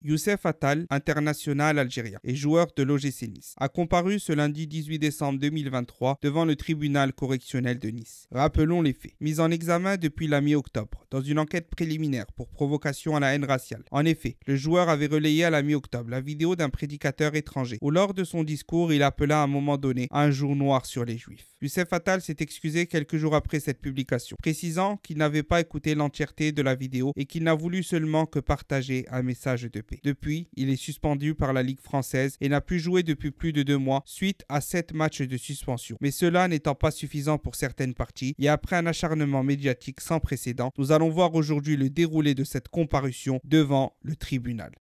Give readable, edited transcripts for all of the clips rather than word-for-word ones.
Youssef Attal, international algérien et joueur de l'OGC Nice, a comparu ce lundi 18 décembre 2023 devant le tribunal correctionnel de Nice. Rappelons les faits. Mis en examen depuis la mi-octobre, dans une enquête préliminaire pour provocation à la haine raciale. En effet, le joueur avait relayé à la mi-octobre la vidéo d'un prédicateur étranger, où lors de son discours, il appela à un moment donné à un jour noir sur les Juifs. Youssef Attal s'est excusé quelques jours après cette publication, précisant qu'il n'avait pas écouté l'entièreté de la vidéo et qu'il n'a voulu seulement que partager un message de paix. Depuis, il est suspendu par la Ligue française et n'a plus joué depuis plus de 2 mois suite à 7 matchs de suspension. Mais cela n'étant pas suffisant pour certaines parties, et après un acharnement médiatique sans précédent, nous allons voir aujourd'hui le déroulé de cette comparution devant le tribunal.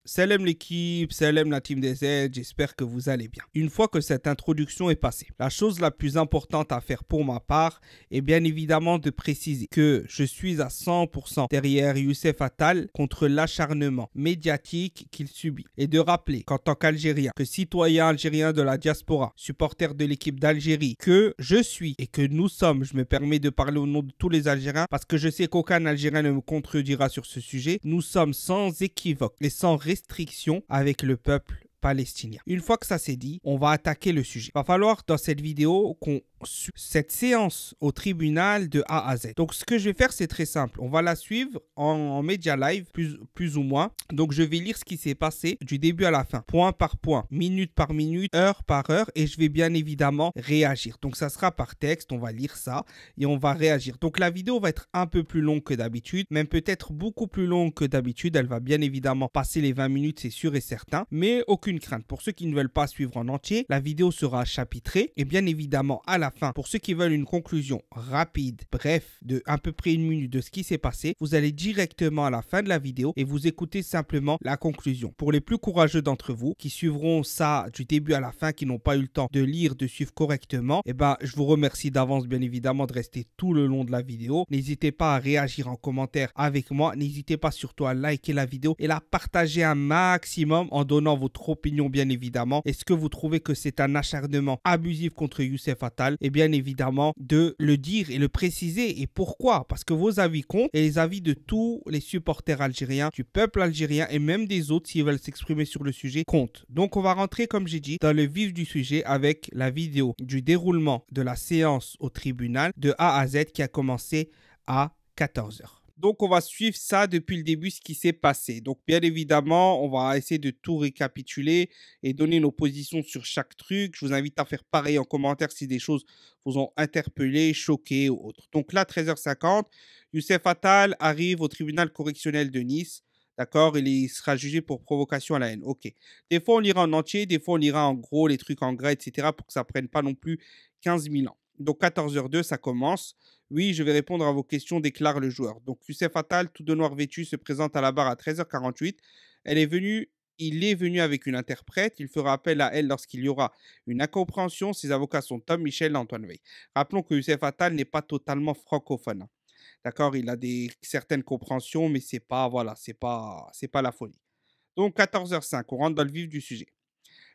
Salam l'équipe, salam la team des Z, j'espère que vous allez bien. Une fois que cette introduction est passée, la chose la plus importante à faire pour ma part est bien évidemment de préciser que je suis à 100% derrière Youssef Attal contre l'acharnement médiatique qu'il subit. Et de rappeler qu'en tant qu'Algérien, que citoyen algérien de la diaspora, supporter de l'équipe d'Algérie, que je suis et que nous sommes, je me permets de parler au nom de tous les Algériens parce que je sais qu'aucun Algérien ne me contredira sur ce sujet, nous sommes sans équivoque et sans restriction avec le peuple palestinien. Une fois que ça c'est dit, on va attaquer le sujet. Il va falloir dans cette vidéo qu'on suive cette séance au tribunal de A à Z. Donc ce que je vais faire c'est très simple. On va la suivre en média live plus ou moins. Donc je vais lire ce qui s'est passé du début à la fin, point par point, minute par minute, heure par heure et je vais bien évidemment réagir. Donc ça sera par texte, on va lire ça et on va réagir. Donc la vidéo va être un peu plus longue que d'habitude, même peut-être beaucoup plus longue que d'habitude. Elle va bien évidemment passer les 20 minutes, c'est sûr et certain, mais aucune crainte. Pour ceux qui ne veulent pas suivre en entier, la vidéo sera chapitrée et bien évidemment à la fin, pour ceux qui veulent une conclusion rapide, bref, de à peu près 1 minute de ce qui s'est passé, vous allez directement à la fin de la vidéo et vous écoutez simplement la conclusion. Pour les plus courageux d'entre vous qui suivront ça du début à la fin, qui n'ont pas eu le temps de lire, de suivre correctement, eh ben, je vous remercie d'avance bien évidemment de rester tout le long de la vidéo. N'hésitez pas à réagir en commentaire avec moi. N'hésitez pas surtout à liker la vidéo et la partager un maximum en donnant votre opinion bien évidemment. Est-ce que vous trouvez que c'est un acharnement abusif contre Youssef Attal? Et bien évidemment de le dire et le préciser. Et pourquoi? Parce que vos avis comptent et les avis de tous les supporters algériens, du peuple algérien et même des autres s'ils veulent s'exprimer sur le sujet comptent. Donc on va rentrer comme j'ai dit dans le vif du sujet avec la vidéo du déroulement de la séance au tribunal de A à Z qui a commencé à 14 h. Donc, on va suivre ça depuis le début, ce qui s'est passé. Donc, bien évidemment, on va essayer de tout récapituler et donner nos positions sur chaque truc. Je vous invite à faire pareil en commentaire si des choses vous ont interpellé, choqué ou autre. Donc là, 13 h 50, Youssef Attal arrive au tribunal correctionnel de Nice. D'accord? Il sera jugé pour provocation à la haine. OK. Des fois, on lira en entier, des fois, on lira en gros les trucs en gras, etc. pour que ça ne prenne pas non plus 15 000 ans. Donc, 14 h 02, ça commence. Oui, je vais répondre à vos questions, déclare le joueur. Donc, Youssef Attal, tout de noir vêtu, se présente à la barre à 13 h 48. Il est venu avec une interprète. Il fera appel à elle lorsqu'il y aura une incompréhension. Ses avocats sont Tom Michel et Antoine Veil. Rappelons que Youssef Attal n'est pas totalement francophone. D'accord, il a certaines compréhensions, mais c'est pas, voilà, c'est pas la folie. Donc, 14 h 05, on rentre dans le vif du sujet.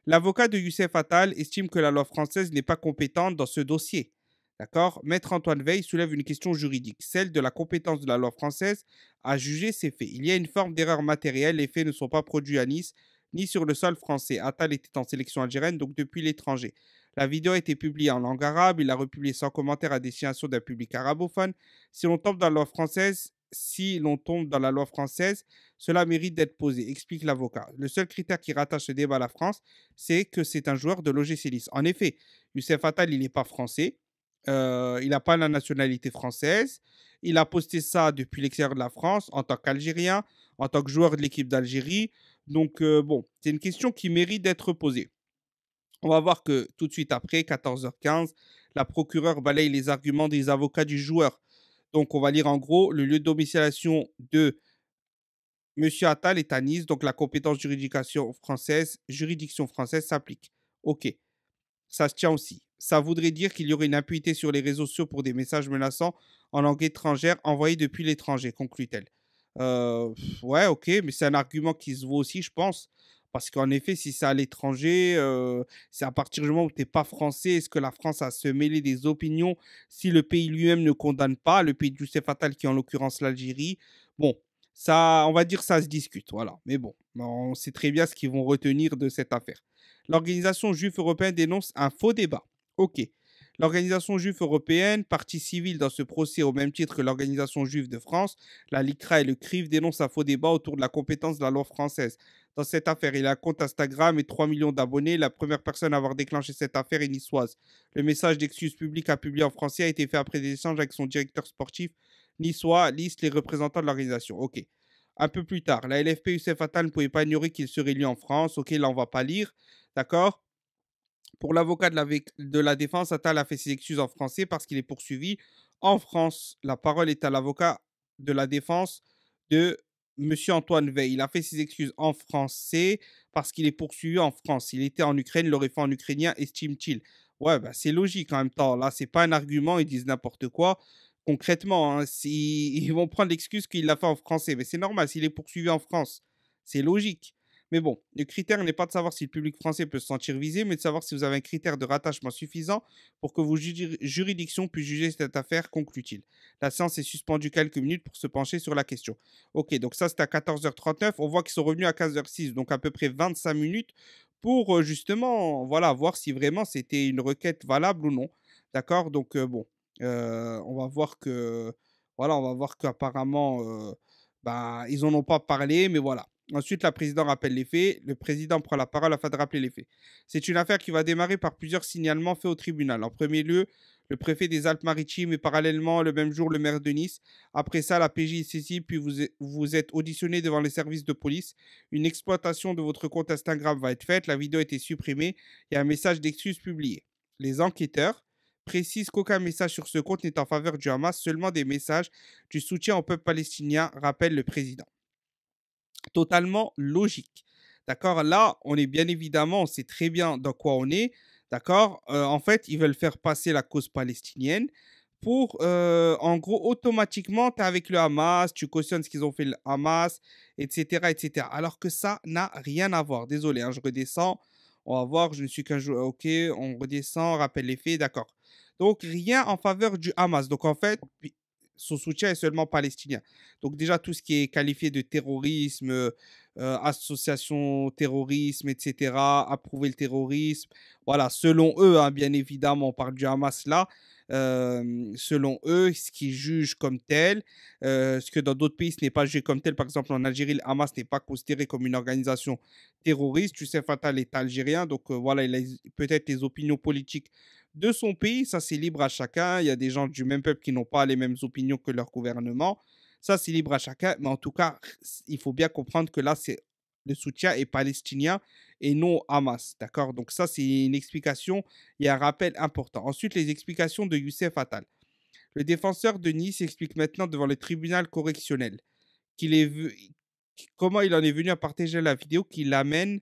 L'avocat de Youssef Attal estime que la loi française n'est pas compétente dans ce dossier. D'accord? Maître Antoine Veil soulève une question juridique, celle de la compétence de la loi française à juger ces faits. Il y a une forme d'erreur matérielle, les faits ne sont pas produits à Nice ni sur le sol français. Attal était en sélection algérienne, donc depuis l'étranger. La vidéo a été publiée en langue arabe, il l'a republiée sans commentaire à destination d'un public arabophone. Si l'on tombe dans la loi française, cela mérite d'être posé, explique l'avocat. Le seul critère qui rattache ce débat à la France, c'est que c'est un joueur de l'OGC Nice. En effet, Youssef Attal, il n'est pas français. Il n'a pas la nationalité française. Il a posté ça depuis l'extérieur de la France en tant qu'Algérien, en tant que joueur de l'équipe d'Algérie. Donc, bon, c'est une question qui mérite d'être posée. On va voir que tout de suite après, 14 h 15, la procureure balaye les arguments des avocats du joueur. Donc, on va lire en gros, le lieu de domiciliation de Monsieur Attal est à Nice, donc la compétence juridiction française s'applique. OK, ça se tient aussi. Ça voudrait dire qu'il y aurait une impunité sur les réseaux sociaux pour des messages menaçants en langue étrangère envoyés depuis l'étranger, conclut-elle. Ouais, OK, mais c'est un argument qui se vaut aussi, je pense. Parce qu'en effet, si c'est à l'étranger, c'est à partir du moment où tu n'es pas français, est-ce que la France a à se mêler des opinions si le pays lui-même ne condamne pas, le pays de Youssef Attal qui est en l'occurrence l'Algérie? Bon, Ça, on va dire, ça se discute, voilà. Mais bon, on sait très bien ce qu'ils vont retenir de cette affaire. L'organisation juive européenne dénonce un faux débat. OK. L'organisation juive européenne, partie civile dans ce procès au même titre que l'organisation juive de France, la LICRA et le CRIF dénoncent un faux débat autour de la compétence de la loi française. Dans cette affaire, il a un compte Instagram et 3 millions d'abonnés. La première personne à avoir déclenché cette affaire est niçoise. Le message d'excuse publique à publier en français a été fait après des échanges avec son directeur sportif niçois, liste les représentants de l'organisation. OK. Un peu plus tard, la LFP Youssef Attal ne pouvait pas ignorer qu'il serait lu en France. OK, là, on va pas lire. D'accord. Pour l'avocat de la défense, Attal a fait ses excuses en français parce qu'il est poursuivi en France. La parole est à l'avocat de la défense de Monsieur Antoine Veil. Il a fait ses excuses en français parce qu'il est poursuivi en France. S'il était en Ukraine, il l'aurait fait en ukrainien, estime-t-il. Ouais, bah, c'est logique en même temps. Là, c'est pas un argument, ils disent n'importe quoi. Concrètement, hein, ils vont prendre l'excuse qu'il l'a fait en français. Mais c'est normal, s'il est poursuivi en France, c'est logique. Mais bon, le critère n'est pas de savoir si le public français peut se sentir visé, mais de savoir si vous avez un critère de rattachement suffisant pour que vos juridictions puissent juger cette affaire, conclut-il. La séance est suspendue quelques minutes pour se pencher sur la question. Ok, donc ça c'était à 14h39. On voit qu'ils sont revenus à 15h06, donc à peu près 25 minutes pour justement voilà, voir si vraiment c'était une requête valable ou non. D'accord. Donc bon, on va voir que voilà, on va voir qu'apparemment bah, ils n'en ont pas parlé, mais voilà. Ensuite, la présidente rappelle les faits. Le président prend la parole afin de rappeler les faits. C'est une affaire qui va démarrer par plusieurs signalements faits au tribunal. En premier lieu, le préfet des Alpes-Maritimes et parallèlement, le même jour, le maire de Nice. Après ça, la PJ est saisie, puis vous êtes auditionné devant les services de police. Une exploitation de votre compte Instagram va être faite. La vidéo a été supprimée et un message d'excuse publié. Les enquêteurs précisent qu'aucun message sur ce compte n'est en faveur du Hamas, seulement des messages du soutien au peuple palestinien, rappelle le président. Totalement logique. D'accord. Là, on est bien évidemment, on sait très bien dans quoi on est. D'accord. En fait, ils veulent faire passer la cause palestinienne pour, en gros, automatiquement, tu es avec le Hamas, tu cautionnes ce qu'ils ont fait le Hamas, etc., etc. Alors que ça n'a rien à voir. Désolé, hein, je redescends. On va voir, je ne suis qu'un joueur. Ok, on redescend, rappelle les faits, d'accord. Donc, rien en faveur du Hamas. Donc, en fait, son soutien est seulement palestinien. Donc déjà, tout ce qui est qualifié de terrorisme, association terrorisme, etc., approuver le terrorisme, voilà, selon eux, hein, bien évidemment, on parle du Hamas là, selon eux, ce qu'ils jugent comme tel, ce que dans d'autres pays, ce n'est pas jugé comme tel. Par exemple, en Algérie, le Hamas n'est pas considéré comme une organisation terroriste. Tu sais, Fatal est algérien, donc voilà, il a peut-être les opinions politiques de son pays. Ça, c'est libre à chacun. Il y a des gens du même peuple qui n'ont pas les mêmes opinions que leur gouvernement. Ça, c'est libre à chacun. Mais en tout cas, il faut bien comprendre que là, c'est le soutien est palestinien et non Hamas. D'accord. Donc, ça, c'est une explication. Il y a un rappel important. Ensuite, les explications de Youssef Attal. Le défenseur de Nice explique maintenant devant le tribunal correctionnel qu'il est comment il en est venu à partager la vidéo qui l'amène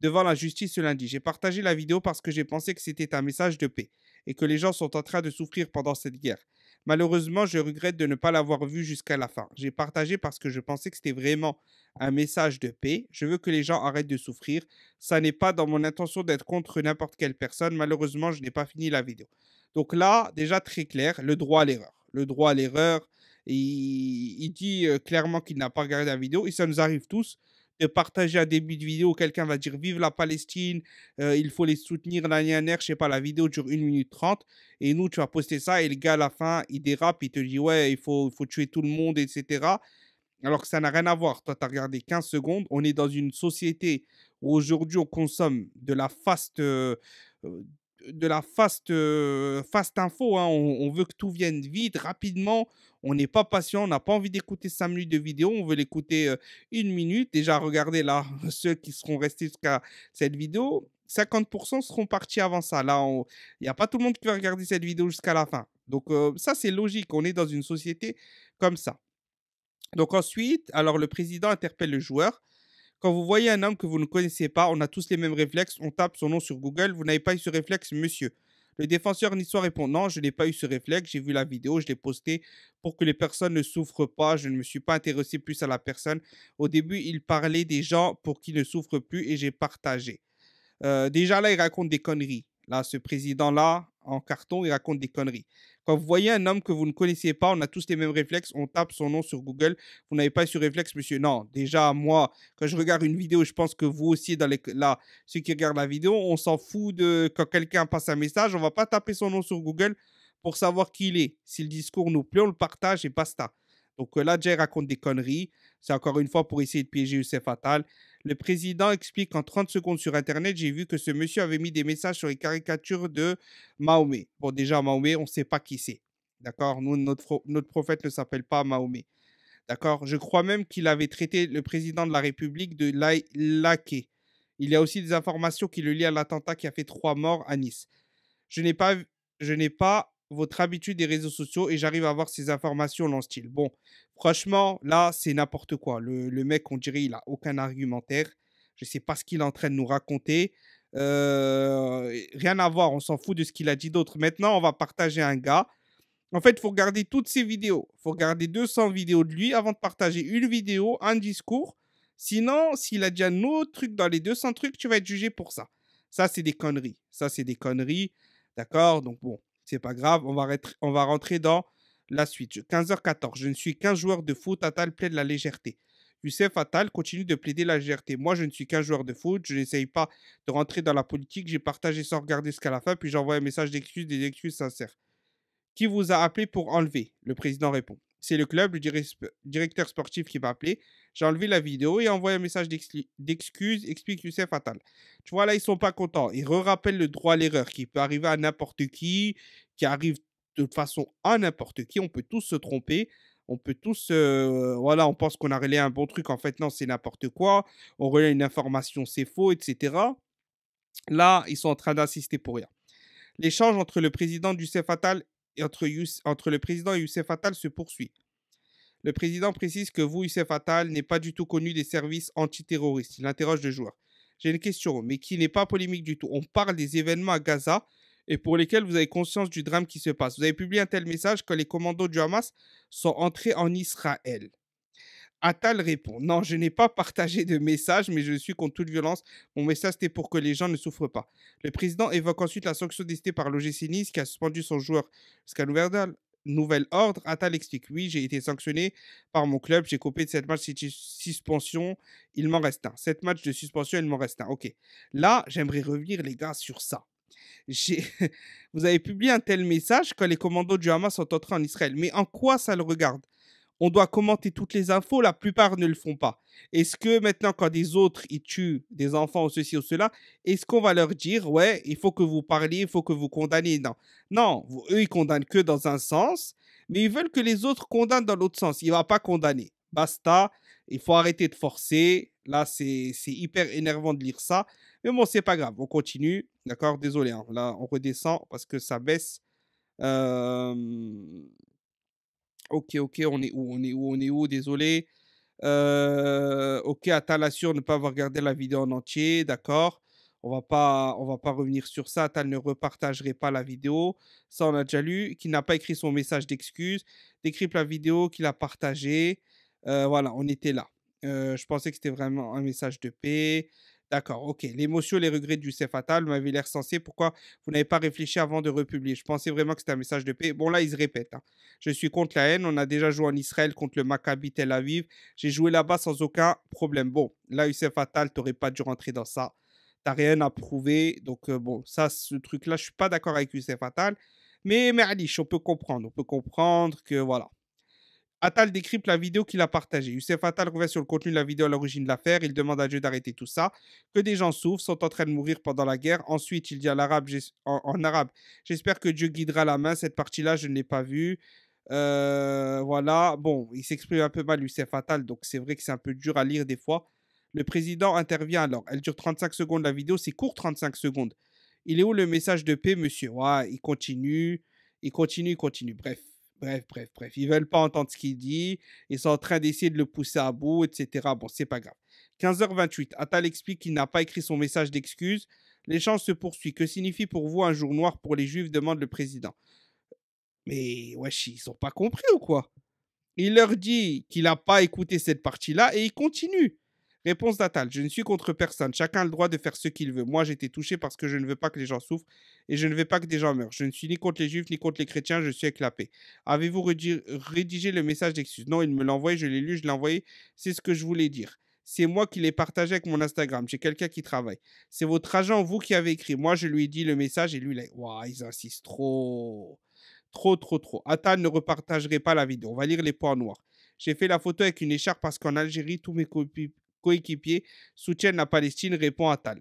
devant la justice ce lundi. J'ai partagé la vidéo parce que j'ai pensé que c'était un message de paix et que les gens sont en train de souffrir pendant cette guerre. Malheureusement, je regrette de ne pas l'avoir vu jusqu'à la fin. J'ai partagé parce que je pensais que c'était vraiment un message de paix. Je veux que les gens arrêtent de souffrir. Ça n'est pas dans mon intention d'être contre n'importe quelle personne. Malheureusement, je n'ai pas fini la vidéo. Donc là, déjà très clair, le droit à l'erreur. Le droit à l'erreur, il dit clairement qu'il n'a pas regardé la vidéo et ça nous arrive tous de partager un début de vidéo où quelqu'un va dire vive la Palestine, il faut les soutenir, je sais pas, la vidéo dure 1 minute 30 et nous, tu vas poster ça et le gars à la fin, il dérape, il te dit ouais, il faut tuer tout le monde, etc. Alors que ça n'a rien à voir. Toi, tu as regardé 15 secondes. On est dans une société où aujourd'hui, on consomme fast info, hein. On veut que tout vienne vite, rapidement. On n'est pas patient. On n'a pas envie d'écouter 5 minutes de vidéo. On veut l'écouter 1 minute. Déjà, regardez là, ceux qui seront restés jusqu'à cette vidéo, 50% seront partis avant ça. Là, il n'y a pas tout le monde qui va regarder cette vidéo jusqu'à la fin. Donc, ça, c'est logique. On est dans une société comme ça. Donc ensuite, alors le président interpelle le joueur. Quand vous voyez un homme que vous ne connaissez pas, on a tous les mêmes réflexes, on tape son nom sur Google. Vous n'avez pas eu ce réflexe, monsieur? Le défenseur niçois répond non, je n'ai pas eu ce réflexe, j'ai vu la vidéo, je l'ai postée pour que les personnes ne souffrent pas, je ne me suis pas intéressé plus à la personne. Au début, il parlait des gens pour qui ne souffrent plus et j'ai partagé. Déjà là, il raconte des conneries. Là, ce président-là, en carton, il raconte des conneries. Quand vous voyez un homme que vous ne connaissez pas, on a tous les mêmes réflexes, on tape son nom sur Google. Vous n'avez pas ce réflexe, monsieur. Non, déjà, moi, quand je regarde une vidéo, je pense que vous aussi, là, ceux qui regardent la vidéo, on s'en fout de quand quelqu'un passe un message, on va pas taper son nom sur Google pour savoir qui il est. Si le discours nous plaît, on le partage et basta. Donc là, déjà, il raconte des conneries. C'est encore une fois pour essayer de piéger Youssef Attal. Le président explique en 30 secondes sur Internet, j'ai vu que ce monsieur avait mis des messages sur les caricatures de Mahomet. Bon, déjà, Mahomet, on ne sait pas qui c'est. D'accord. Nous, notre prophète ne s'appelle pas Mahomet. D'accord. Je crois même qu'il avait traité le président de la République de laquais. Il y a aussi des informations qui le lient à l'attentat qui a fait 3 morts à Nice. Je n'ai pas, je n'ai pas votre habitude des réseaux sociaux et j'arrive à voir ces informations dans le style. Bon, franchement, là, c'est n'importe quoi. Le mec, on dirait, il a aucun argumentaire. Je ne sais pas ce qu'il est en train de nous raconter. Rien à voir, on s'en fout de ce qu'il a dit d'autre. Maintenant, on va partager un gars. En fait, il faut regarder toutes ses vidéos. Il faut regarder 200 vidéos de lui avant de partager une vidéo, un discours. Sinon, s'il a dit un autre truc dans les 200 trucs, tu vas être jugé pour ça. Ça, c'est des conneries. Ça, c'est des conneries. D'accord. Donc, bon, c'est pas grave. On va rentrer dans la suite. 15h14. Je ne suis qu'un joueur de foot. Attal plaide la légèreté. Youssef Attal continue de plaider la légèreté. Moi, je ne suis qu'un joueur de foot. Je n'essaye pas de rentrer dans la politique. J'ai partagé sans regarder jusqu'à la fin. Puis j'envoie un message d'excuse, des excuses sincères. Qui vous a appelé pour enlever? Le président répond. C'est le club, le directeur sportif qui m'a appelé. J'ai enlevé la vidéo et envoyé un message d'excuse, explique Youssef Attal. Tu vois, là, ils sont pas contents. Ils rappellent le droit à l'erreur qui peut arriver à n'importe qui arrive de toute façon à n'importe qui. On peut tous se tromper. On peut tous, voilà, on pense qu'on a relayé un bon truc. En fait, non, c'est n'importe quoi. On relaie une information, c'est faux, etc. Là, ils sont en train d'insister pour rien. L'échange entre le président Youssef Attal et entre le président et Youssef Attal se poursuit. Le président précise que vous, Youssef Attal, n'est pas du tout connu des services antiterroristes. Il interroge le joueur. J'ai une question, mais qui n'est pas polémique du tout. On parle des événements à Gaza et pour lesquels vous avez conscience du drame qui se passe. Vous avez publié un tel message quand les commandos du Hamas sont entrés en Israël. Attal répond: Non, je n'ai pas partagé de message, mais je suis contre toute violence. Mon message, c'était pour que les gens ne souffrent pas. Le président évoque ensuite la sanction décidée par l'OGC Nice qui a suspendu son joueur jusqu'à nouvel ordre. Attal explique: Oui, j'ai été sanctionné par mon club. J'ai coupé de 7 matchs de suspension. Il m'en reste un. 7 matchs de suspension, il m'en reste un. Ok. Là, j'aimerais revenir, les gars, sur ça. J'ai- Vous avez publié un tel message quand les commandos du Hamas sont entrés en Israël. Mais en quoi ça le regarde? On doit commenter toutes les infos, la plupart ne le font pas. Est-ce que maintenant, quand des autres ils tuent des enfants ou ceci ou cela, est-ce qu'on va leur dire, ouais, il faut que vous parliez, il faut que vous condamniez? Non, non, eux, ils condamnent que dans un sens, mais ils veulent que les autres condamnent dans l'autre sens. Il ne va pas condamner. Basta, il faut arrêter de forcer. Là, c'est hyper énervant de lire ça. Mais bon, c'est pas grave, on continue. D'accord, désolé, hein. Là, on redescend parce que ça baisse. Euh, Ok, ok, on est où? On est où? On est où? Désolé. Ok, Atal assure ne pas avoir regardé la vidéo en entier, d'accord. On va pas revenir sur ça. Atal ne repartagerait pas la vidéo. Ça, on a déjà lu. Qui n'a pas écrit son message d'excuse. Décrypte la vidéo qu'il a partagée. Voilà, on était là. Je pensais que c'était vraiment un message de paix. D'accord, ok. L'émotion, les regrets du Youssef Attal m'avaient l'air sensé. Pourquoi vous n'avez pas réfléchi avant de republier? Je pensais vraiment que c'était un message de paix. Bon, là, il se répète, hein. Je suis contre la haine. On a déjà joué en Israël contre le Maccabi Tel Aviv. J'ai joué là-bas sans aucun problème. Bon, là, Youssef Attal, tu n'aurais pas dû rentrer dans ça. Tu n'as rien à prouver. Donc, bon, ça, ce truc-là, je ne suis pas d'accord avec Youssef Attal. Mais Alish, on peut comprendre. On peut comprendre que, voilà. Attal décrypte la vidéo qu'il a partagée. Youssef Attal revient sur le contenu de la vidéo à l'origine de l'affaire. Il demande à Dieu d'arrêter tout ça. Que des gens souffrent, sont en train de mourir pendant la guerre. Ensuite, il dit à l'arabe, en arabe, j'espère que Dieu guidera la main. Cette partie-là, je ne l'ai pas vue. Voilà. Bon, il s'exprime un peu mal, Youssef Attal. Donc, c'est vrai que c'est un peu dur à lire des fois. Le président intervient alors. Elle dure 35 secondes, la vidéo. C'est court, 35 secondes. Il est où le message de paix, monsieur? Ouais, il continue. Il continue, il continue. Bref. Bref, bref, bref. Ils veulent pas entendre ce qu'il dit. Ils sont en train d'essayer de le pousser à bout, etc. Bon, c'est pas grave. 15h28. Attal explique qu'il n'a pas écrit son message d'excuse. L'échange se poursuit. Que signifie pour vous un jour noir pour les Juifs demande le président. Mais wesh, ils sont pas compris ou quoi? Il leur dit qu'il n'a pas écouté cette partie-là et il continue. Réponse d'Atal. Je ne suis contre personne. Chacun a le droit de faire ce qu'il veut. Moi, j'ai été touché parce que je ne veux pas que les gens souffrent et je ne veux pas que des gens meurent. Je ne suis ni contre les juifs ni contre les chrétiens. Je suis avec la paix. Avez-vous rédigé le message d'excuse? Non, il me l'a envoyé. Je l'ai lu. Je l'ai envoyé. C'est ce que je voulais dire. C'est moi qui l'ai partagé avec mon Instagram. J'ai quelqu'un qui travaille. C'est votre agent, vous, qui avez écrit. Moi, je lui ai dit le message et lui, il a... Ouah, ils insistent trop. Trop, trop, trop. Attal ne repartagerait pas la vidéo. On va lire les points noirs. J'ai fait la photo avec une écharpe parce qu'en Algérie, tous mes coéquipiers soutiennent la Palestine, répond Attal.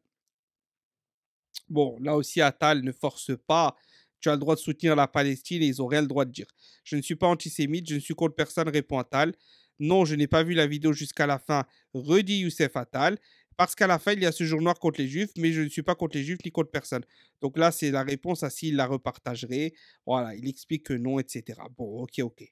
Bon, là aussi, Attal ne force pas. Tu as le droit de soutenir la Palestine et ils n'ont rien le droit de dire. Je ne suis pas antisémite, je ne suis contre personne, répond Attal. Non, je n'ai pas vu la vidéo jusqu'à la fin, redit Youssef Attal. Parce qu'à la fin, il y a ce jour noir contre les juifs, mais je ne suis pas contre les juifs ni contre personne. Donc là, c'est la réponse à s'il la repartagerait. Voilà, il explique que non, etc. Bon, ok, ok.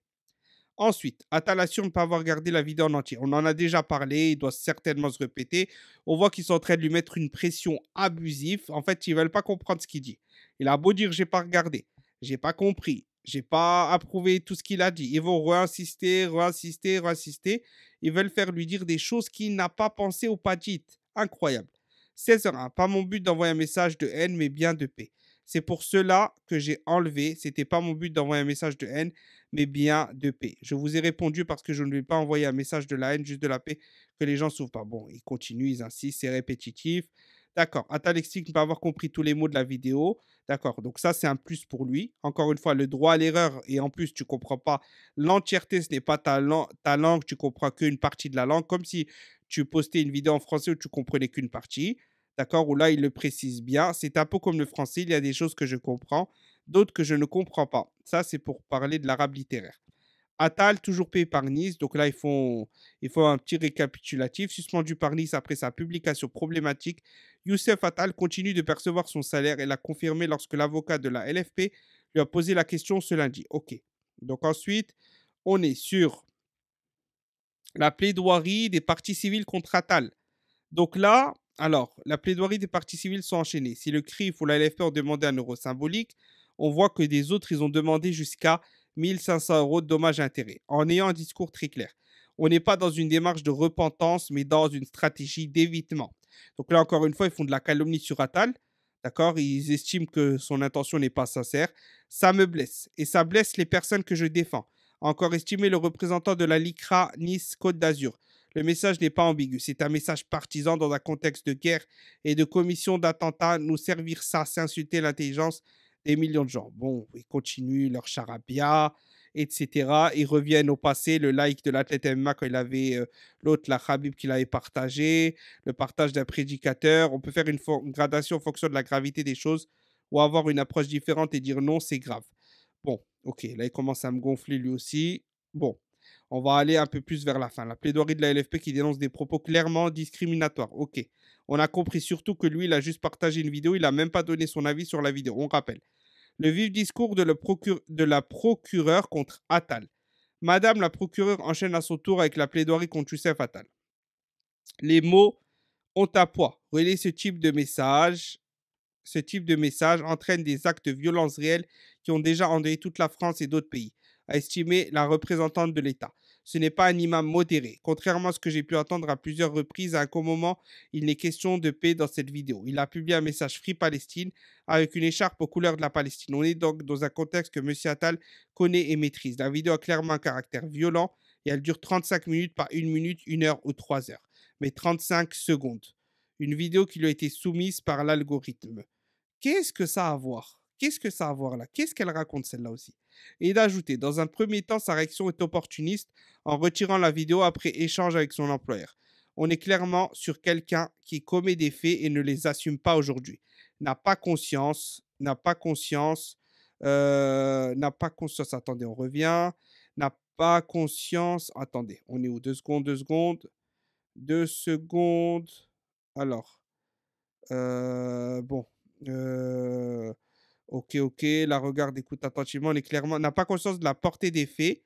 Ensuite, Attal assure ne pas avoir regardé la vidéo en entier. On en a déjà parlé, il doit certainement se répéter. On voit qu'ils sont en train de lui mettre une pression abusive. En fait, ils ne veulent pas comprendre ce qu'il dit. Il a beau dire j'ai pas regardé, j'ai pas compris, j'ai pas approuvé tout ce qu'il a dit. Ils vont réinsister, réinsister, réinsister. Ils veulent faire lui dire des choses qu'il n'a pas pensé ou pas dites. Incroyable. 16h01. Pas mon but d'envoyer un message de haine, mais bien de paix. C'est pour cela que j'ai enlevé. C'était pas mon but d'envoyer un message de haine, mais bien de paix. Je vous ai répondu parce que je ne vais pas envoyer un message de la haine, juste de la paix, que les gens souffrent pas. Bon, ils continuent, ils insistent, c'est répétitif. D'accord. Attal explique ne pas avoir compris tous les mots de la vidéo. D'accord. Donc ça, c'est un plus pour lui. Encore une fois, le droit à l'erreur. Et en plus, tu ne comprends pas l'entièreté. Ce n'est pas ta langue. Tu comprends qu'une partie de la langue. Comme si tu postais une vidéo en français où tu comprenais qu'une partie. D'accord. Où là, il le précise bien. C'est un peu comme le français. Il y a des choses que je comprends, d'autres que je ne comprends pas. Ça, c'est pour parler de l'arabe littéraire. Attal, toujours payé par Nice. Donc là, ils font un petit récapitulatif. Suspendu par Nice après sa publication problématique, Youssef Attal continue de percevoir son salaire et l'a confirmé lorsque l'avocat de la LFP lui a posé la question ce lundi. OK. Donc ensuite, on est sur la plaidoirie des partis civils contre Attal. Donc là, alors, la plaidoirie des parties civiles sont enchaînées. Si le CRIF ou la LFP ont demandé un euro symbolique, on voit que des autres, ils ont demandé jusqu'à 1 500 € de dommages et intérêts, en ayant un discours très clair. On n'est pas dans une démarche de repentance, mais dans une stratégie d'évitement. Donc là, encore une fois, ils font de la calomnie sur Attal. D'accord. Ils estiment que son intention n'est pas sincère. Ça me blesse. Et ça blesse les personnes que je défends. A encore estimé le représentant de la LICRA Nice-Côte d'Azur. Le message n'est pas ambigu. C'est un message partisan dans un contexte de guerre et de commission d'attentats. Nous servir ça, c'est insulter l'intelligence des millions de gens. Bon, ils continuent leur charabia, etc. Ils reviennent au passé, le like de l'athlète MMA quand il avait l'autre, la Khabib, qu'il avait partagé, le partage d'un prédicateur. On peut faire une gradation en fonction de la gravité des choses ou avoir une approche différente et dire non, c'est grave. Bon, ok, là, il commence à me gonfler lui aussi. Bon, on va aller un peu plus vers la fin. La plaidoirie de la LFP qui dénonce des propos clairement discriminatoires. Ok, on a compris surtout que lui, il a juste partagé une vidéo, il n'a même pas donné son avis sur la vidéo. On rappelle. Le vif discours de la procureure contre Attal. Madame la procureure enchaîne à son tour avec la plaidoirie contre Youssef Attal. Les mots ont à poids. Relayer ce type de message entraîne des actes de violence réels qui ont déjà endeuillé toute la France et d'autres pays, a estimé la représentante de l'État. Ce n'est pas un imam modéré. Contrairement à ce que j'ai pu entendre à plusieurs reprises, à un moment, il n'est question de paix dans cette vidéo. Il a publié un message Free Palestine avec une écharpe aux couleurs de la Palestine. On est donc dans un contexte que M. Attal connaît et maîtrise. La vidéo a clairement un caractère violent et elle dure 35 minutes, pas 1 minute, 1 heure ou 3 heures, mais 35 secondes. Une vidéo qui lui a été soumise par l'algorithme. Qu'est-ce que ça a à voir? Qu'est-ce que ça a à voir là? Qu'est-ce qu'elle raconte celle-là aussi? Et d'ajouter, dans un premier temps, sa réaction est opportuniste en retirant la vidéo après échange avec son employeur. On est clairement sur quelqu'un qui commet des faits et ne les assume pas aujourd'hui. N'a pas conscience. Attendez, on revient. N'a pas conscience. Attendez, on est où? 2 secondes, 2 secondes. 2 secondes. Alors, bon. Euh, Ok, ok, la regarde, écoute attentivement, elle est clairement n'a pas conscience de la portée des faits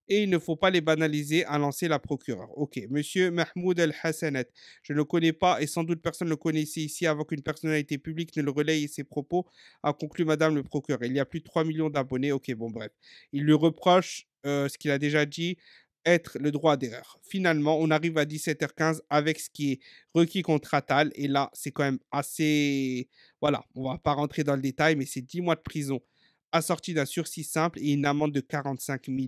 et il ne faut pas les banaliser, a lancé la procureure. Ok, monsieur Mahmoud El Hassanet, je ne le connais pas et sans doute personne ne le connaissait ici avant qu'une personnalité publique ne le relaye ses propos, a conclu madame le procureur. Il y a plus de 3 millions d'abonnés. Ok, bon, bref. Il lui reproche ce qu'il a déjà dit être le droit d'erreur. Finalement, on arrive à 17h15 avec ce qui est requis contre Attal. Et là, c'est quand même assez... Voilà, on va pas rentrer dans le détail, mais c'est 10 mois de prison assorti d'un sursis simple et une amende de 45 000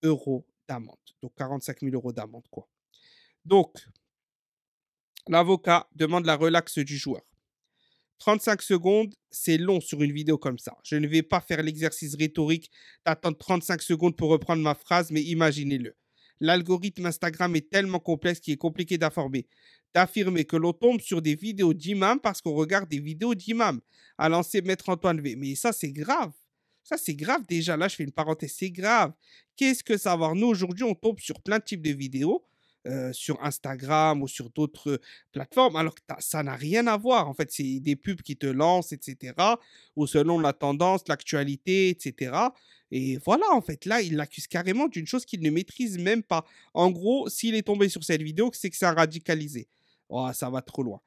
euros d'amende. Donc 45 000 euros d'amende, quoi. Donc, l'avocat demande la relaxe du joueur. 35 secondes, c'est long sur une vidéo comme ça. Je ne vais pas faire l'exercice rhétorique d'attendre 35 secondes pour reprendre ma phrase, mais imaginez-le. L'algorithme Instagram est tellement complexe qu'il est compliqué d'affirmer que l'on tombe sur des vidéos d'imams parce qu'on regarde des vidéos d'imams, a lancé Maître Antoine V. Mais ça, c'est grave. Ça, c'est grave déjà. Là, je fais une parenthèse, c'est grave. Qu'est-ce que ça va avoir? Nous, aujourd'hui, on tombe sur plein de types de vidéos, sur Instagram ou sur d'autres plateformes, alors que ça n'a rien à voir. En fait, c'est des pubs qui te lancent, etc., ou selon la tendance, l'actualité, etc. Et voilà, en fait, là, il l'accuse carrément d'une chose qu'il ne maîtrise même pas. En gros, s'il est tombé sur cette vidéo, c'est que c'est un radicalisé. Oh, ça va trop loin.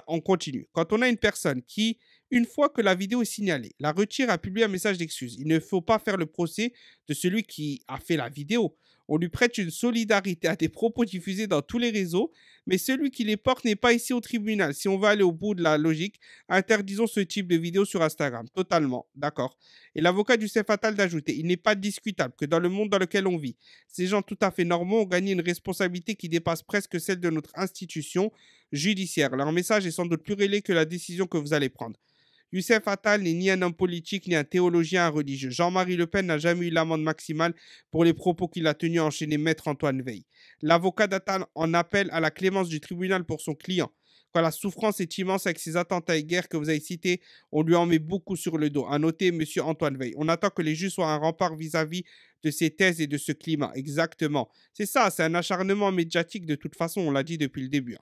On continue. Quand on a une personne qui, une fois que la vidéo est signalée, la retire, a publié un message d'excuse. Il ne faut pas faire le procès de celui qui a fait la vidéo. On lui prête une solidarité à des propos diffusés dans tous les réseaux, mais celui qui les porte n'est pas ici au tribunal. Si on veut aller au bout de la logique, interdisons ce type de vidéo sur Instagram. Totalement, d'accord. Et l'avocat du chef Attal d'ajouter, il n'est pas discutable que dans le monde dans lequel on vit, ces gens tout à fait normaux ont gagné une responsabilité qui dépasse presque celle de notre institution judiciaire. Leur message est sans doute plus réel que la décision que vous allez prendre. Youssef Attal n'est ni un homme politique, ni un théologien, un religieux. Jean-Marie Le Pen n'a jamais eu l'amende maximale pour les propos qu'il a tenus à enchaîner Maître Antoine Veil. L'avocat d'Attal en appelle à la clémence du tribunal pour son client. Quand la souffrance est immense avec ces attentats et guerres que vous avez cités, on lui en met beaucoup sur le dos. A noter M. Antoine Veil. On attend que les juges soient un rempart vis-à-vis de ces thèses et de ce climat. Exactement. C'est ça, c'est un acharnement médiatique de toute façon, on l'a dit depuis le début.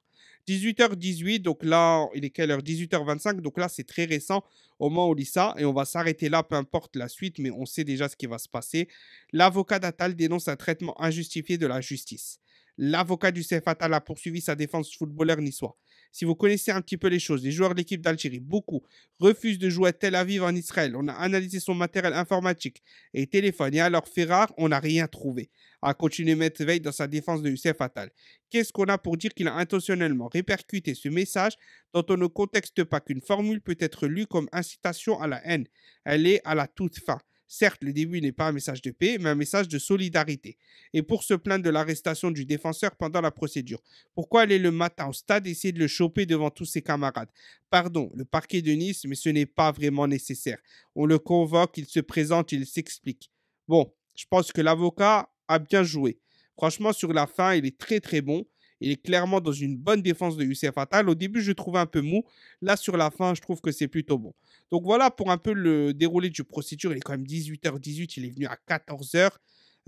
18h18, donc là, il est quelle heure? 18h25, donc là, c'est très récent au moment où on lit ça, et on va s'arrêter là, peu importe la suite, mais on sait déjà ce qui va se passer. L'avocat d'Attal dénonce un traitement injustifié de la justice. L'avocat du chef Attal a poursuivi sa défense footballeur niçois. Si vous connaissez un petit peu les choses, les joueurs de l'équipe d'Algérie, beaucoup, refusent de jouer à Tel Aviv en Israël. On a analysé son matériel informatique et téléphone, et alors fait rare, on n'a rien trouvé. A continué Maître Veil dans sa défense de Youssef Attal. Qu'est-ce qu'on a pour dire qu'il a intentionnellement répercuté ce message dont on ne contexte pas qu'une formule peut être lue comme incitation à la haine? Elle est à la toute fin. Certes, le début n'est pas un message de paix, mais un message de solidarité. Et pour se plaindre de l'arrestation du défenseur pendant la procédure, pourquoi aller le matin au stade et essayer de le choper devant tous ses camarades? Pardon, le parquet de Nice, mais ce n'est pas vraiment nécessaire. On le convoque, il se présente, il s'explique. Bon, je pense que l'avocat a bien joué. Franchement, sur la fin, il est très très bon. Il est clairement dans une bonne défense de Youssef Attal. Au début, je le trouvais un peu mou. Là, sur la fin, je trouve que c'est plutôt bon. Donc voilà pour un peu le déroulé du procédure. Il est quand même 18h18. Il est venu à 14h.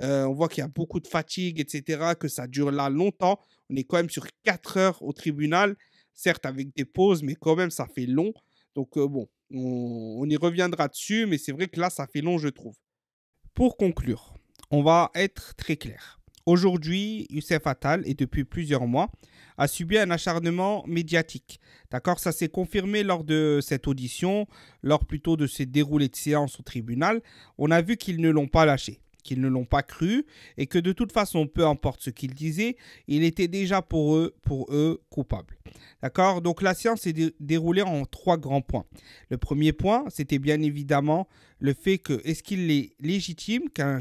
On voit qu'il y a beaucoup de fatigue, etc., que ça dure là longtemps. On est quand même sur 4 heures au tribunal, certes avec des pauses, mais quand même, ça fait long. Donc bon, on y reviendra dessus, mais c'est vrai que là, ça fait long, je trouve. Pour conclure, on va être très clair. Aujourd'hui, Youssef Attal, et depuis plusieurs mois, a subi un acharnement médiatique. D'accord, ça s'est confirmé lors de cette audition, lors plutôt de ces déroulés de séance au tribunal. On a vu qu'ils ne l'ont pas lâché, qu'ils ne l'ont pas cru, et que de toute façon, peu importe ce qu'ils disaient, il était déjà pour eux coupable. D'accord, donc la séance s'est déroulée en 3 grands points. Le premier point, c'était bien évidemment le fait que est-ce qu'il est légitime qu'un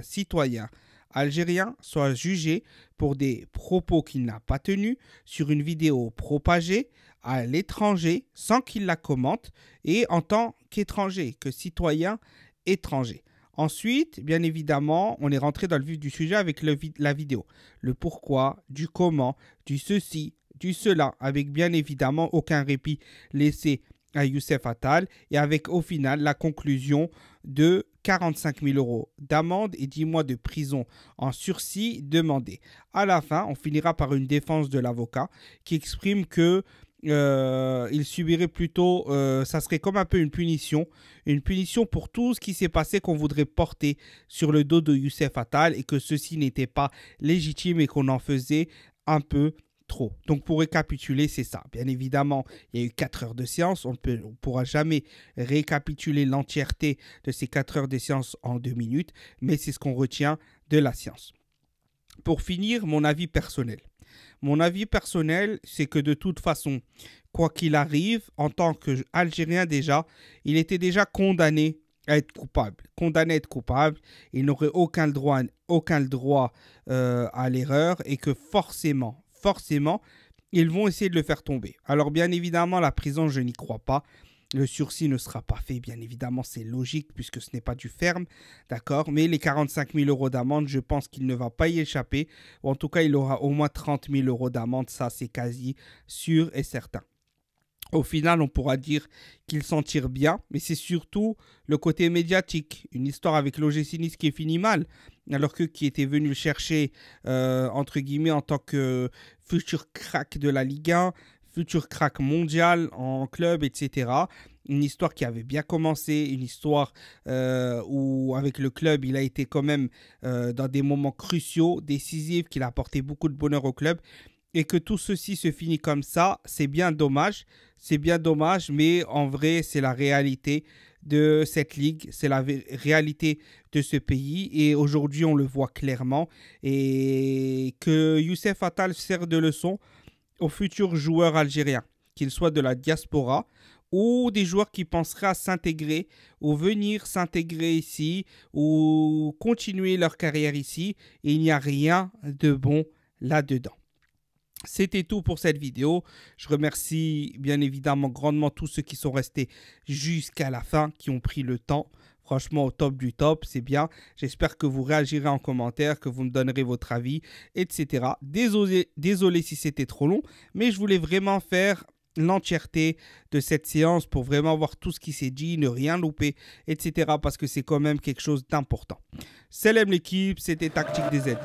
citoyen algérien soit jugé pour des propos qu'il n'a pas tenus sur une vidéo propagée à l'étranger sans qu'il la commente et en tant qu'étranger, que citoyen étranger. Ensuite, bien évidemment, on est rentré dans le vif du sujet avec la vidéo. Le pourquoi, du comment, du ceci, du cela, avec bien évidemment aucun répit laissé à Youssef Attal et avec au final la conclusion de 45 000 euros d'amende et 10 mois de prison en sursis demandés. À la fin, on finira par une défense de l'avocat qui exprime que il subirait plutôt, ça serait comme un peu une punition pour tout ce qui s'est passé qu'on voudrait porter sur le dos de Youssef Attal et que ceci n'était pas légitime et qu'on en faisait un peu trop. Donc pour récapituler, c'est ça. Bien évidemment, il y a eu 4 heures de séance. On ne pourra jamais récapituler l'entièreté de ces 4 heures de séance en 2 minutes, mais c'est ce qu'on retient de la séance. Pour finir, mon avis personnel. Mon avis personnel, c'est que de toute façon, quoi qu'il arrive, en tant qu'Algérien déjà, il était déjà condamné à être coupable. Condamné à être coupable, il n'aurait aucun droit à l'erreur et que forcément, ils vont essayer de le faire tomber. Alors bien évidemment, la prison, je n'y crois pas. Le sursis ne sera pas fait, bien évidemment, c'est logique puisque ce n'est pas du ferme, d'accord. Mais les 45 000 € d'amende, je pense qu'il ne va pas y échapper. Ou en tout cas, il aura au moins 30 000 € d'amende, ça c'est quasi sûr et certain. Au final, on pourra dire qu'il s'en tire bien, mais c'est surtout le côté médiatique. Une histoire avec l'OGC Nice qui est finie mal, alors que qui était venu le chercher, entre guillemets, en tant que futur crack de la Ligue 1, futur crack mondial en club, etc. Une histoire qui avait bien commencé, une histoire où avec le club, il a été quand même dans des moments cruciaux, décisifs, qu'il a apporté beaucoup de bonheur au club. Et que tout ceci se finit comme ça, c'est bien dommage. C'est bien dommage, mais en vrai, c'est la réalité de cette ligue. C'est la réalité de ce pays. Et aujourd'hui, on le voit clairement. Et que Youssef Attal sert de leçon aux futurs joueurs algériens, qu'ils soient de la diaspora ou des joueurs qui penseraient à s'intégrer ou venir s'intégrer ici ou continuer leur carrière ici. Et il n'y a rien de bon là-dedans. C'était tout pour cette vidéo. Je remercie bien évidemment grandement tous ceux qui sont restés jusqu'à la fin, qui ont pris le temps. Franchement, au top du top, c'est bien. J'espère que vous réagirez en commentaire, que vous me donnerez votre avis, etc. Désolé si c'était trop long, mais je voulais vraiment faire l'entièreté de cette séance pour vraiment voir tout ce qui s'est dit, ne rien louper, etc. parce que c'est quand même quelque chose d'important. Salam l'équipe, c'était Tactique DZ.